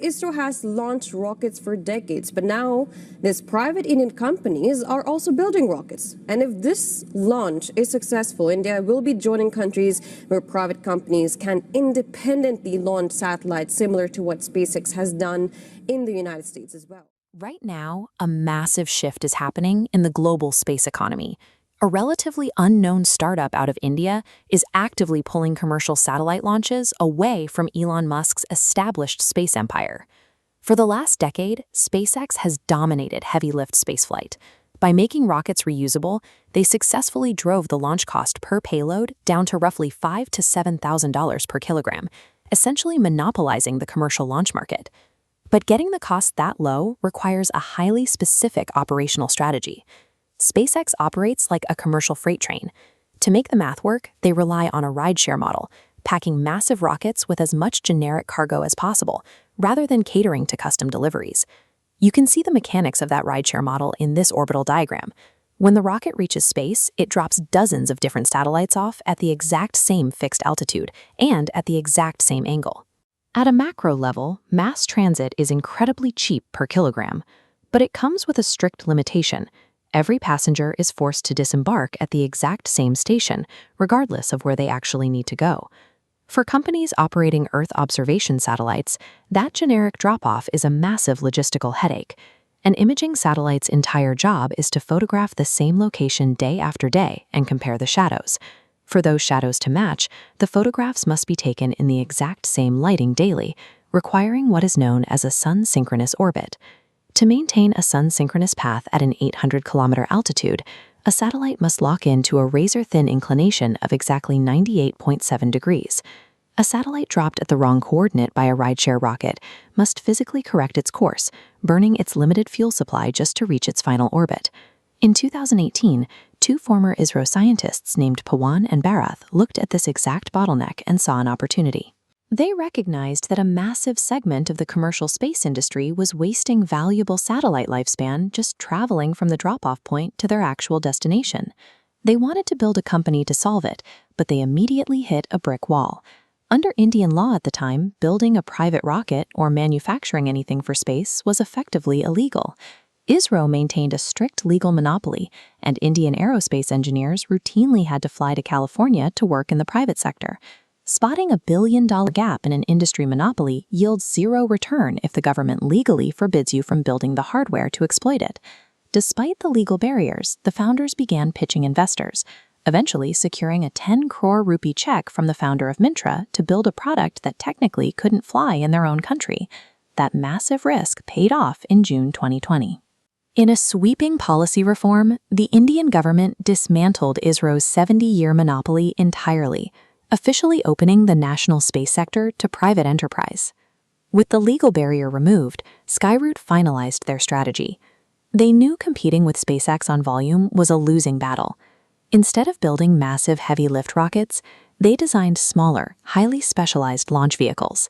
ISRO has launched rockets for decades, but now these private Indian companies are also building rockets. And if this launch is successful, India will be joining countries where private companies can independently launch satellites, similar to what SpaceX has done in the United States as well. Right now, a massive shift is happening in the global space economy. A relatively unknown startup out of India is actively pulling commercial satellite launches away from Elon Musk's established space empire. For the last decade, SpaceX has dominated heavy-lift spaceflight. By making rockets reusable, they successfully drove the launch cost per payload down to roughly $5,000 to $7,000 per kilogram, essentially monopolizing the commercial launch market. But getting the cost that low requires a highly specific operational strategy. SpaceX operates like a commercial freight train. To make the math work, they rely on a rideshare model, packing massive rockets with as much generic cargo as possible, rather than catering to custom deliveries. You can see the mechanics of that rideshare model in this orbital diagram. When the rocket reaches space, it drops dozens of different satellites off at the exact same fixed altitude and at the exact same angle. At a macro level, mass transit is incredibly cheap per kilogram, but it comes with a strict limitation. Every passenger is forced to disembark at the exact same station, regardless of where they actually need to go. For companies operating Earth observation satellites, that generic drop-off is a massive logistical headache. An imaging satellite's entire job is to photograph the same location day after day and compare the shadows. For those shadows to match, the photographs must be taken in the exact same lighting daily, requiring what is known as a sun-synchronous orbit. To maintain a sun-synchronous path at an 800-kilometer altitude, a satellite must lock into a razor-thin inclination of exactly 98.7 degrees. A satellite dropped at the wrong coordinate by a rideshare rocket must physically correct its course, burning its limited fuel supply just to reach its final orbit. In 2018, two former ISRO scientists named Pawan and Bharath looked at this exact bottleneck and saw an opportunity. They recognized that a massive segment of the commercial space industry was wasting valuable satellite lifespan just traveling from the drop-off point to their actual destination. They wanted to build a company to solve it, but they immediately hit a brick wall. Under Indian law at the time, building a private rocket or manufacturing anything for space was effectively illegal. ISRO maintained a strict legal monopoly, and Indian aerospace engineers routinely had to fly to California to work in the private sector. Spotting a billion-dollar gap in an industry monopoly yields zero return if the government legally forbids you from building the hardware to exploit it. Despite the legal barriers, the founders began pitching investors, eventually securing a 10 crore rupee check from the founder of Myntra to build a product that technically couldn't fly in their own country. That massive risk paid off in June 2020. In a sweeping policy reform, the Indian government dismantled ISRO's 70-year monopoly entirely, officially opening the national space sector to private enterprise. With the legal barrier removed, Skyroot finalized their strategy. They knew competing with SpaceX on volume was a losing battle. Instead of building massive heavy-lift rockets, they designed smaller, highly specialized launch vehicles.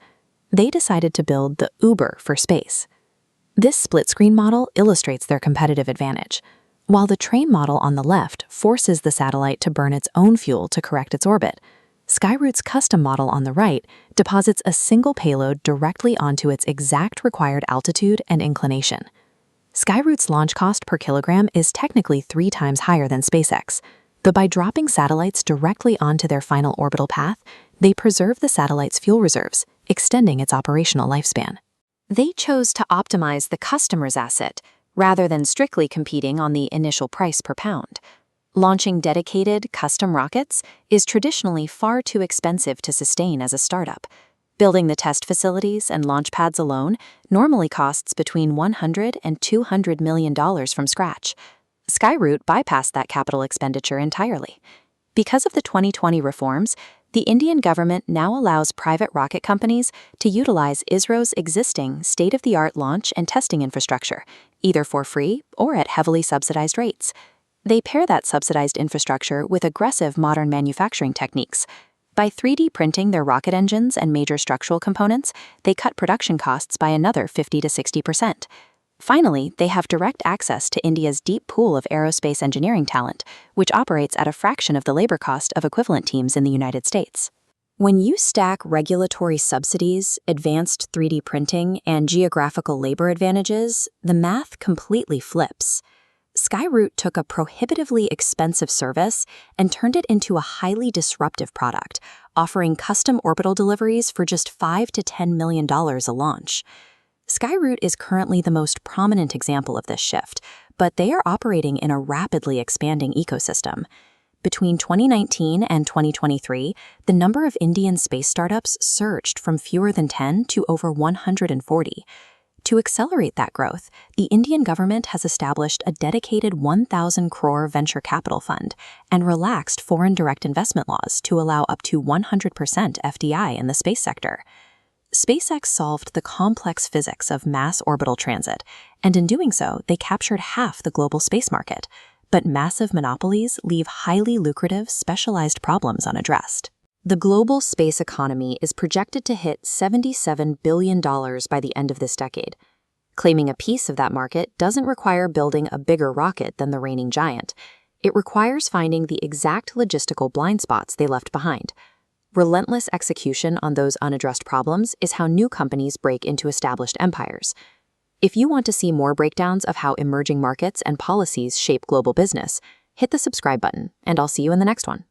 They decided to build the Uber for space. This split-screen model illustrates their competitive advantage. While the train model on the left forces the satellite to burn its own fuel to correct its orbit, Skyroot's custom model on the right deposits a single payload directly onto its exact required altitude and inclination. Skyroot's launch cost per kilogram is technically 3 times higher than SpaceX, but by dropping satellites directly onto their final orbital path, they preserve the satellite's fuel reserves, extending its operational lifespan. They chose to optimize the customer's asset, rather than strictly competing on the initial price per pound. Launching dedicated, custom rockets is traditionally far too expensive to sustain as a startup. Building the test facilities and launch pads alone normally costs between $100 and $200 million from scratch. Skyroot bypassed that capital expenditure entirely. Because of the 2020 reforms, the Indian government now allows private rocket companies to utilize ISRO's existing state-of-the-art launch and testing infrastructure, either for free or at heavily subsidized rates. They pair that subsidized infrastructure with aggressive modern manufacturing techniques. By 3D printing their rocket engines and major structural components, they cut production costs by another 50 to 60%. Finally, they have direct access to India's deep pool of aerospace engineering talent, which operates at a fraction of the labor cost of equivalent teams in the United States. When you stack regulatory subsidies, advanced 3D printing, and geographical labor advantages, the math completely flips. Skyroot took a prohibitively expensive service and turned it into a highly disruptive product, offering custom orbital deliveries for just $5 to $10 million a launch. Skyroot is currently the most prominent example of this shift, but they are operating in a rapidly expanding ecosystem. Between 2019 and 2023, the number of Indian space startups surged from fewer than 10 to over 140. To accelerate that growth, the Indian government has established a dedicated 1,000 crore venture capital fund and relaxed foreign direct investment laws to allow up to 100% FDI in the space sector. SpaceX solved the complex physics of mass orbital transit, and in doing so, they captured half the global space market. But massive monopolies leave highly lucrative, specialized problems unaddressed. The global space economy is projected to hit $77 billion by the end of this decade. Claiming a piece of that market doesn't require building a bigger rocket than the reigning giant. It requires finding the exact logistical blind spots they left behind. Relentless execution on those unaddressed problems is how new companies break into established empires. If you want to see more breakdowns of how emerging markets and policies shape global business, hit the subscribe button, and I'll see you in the next one.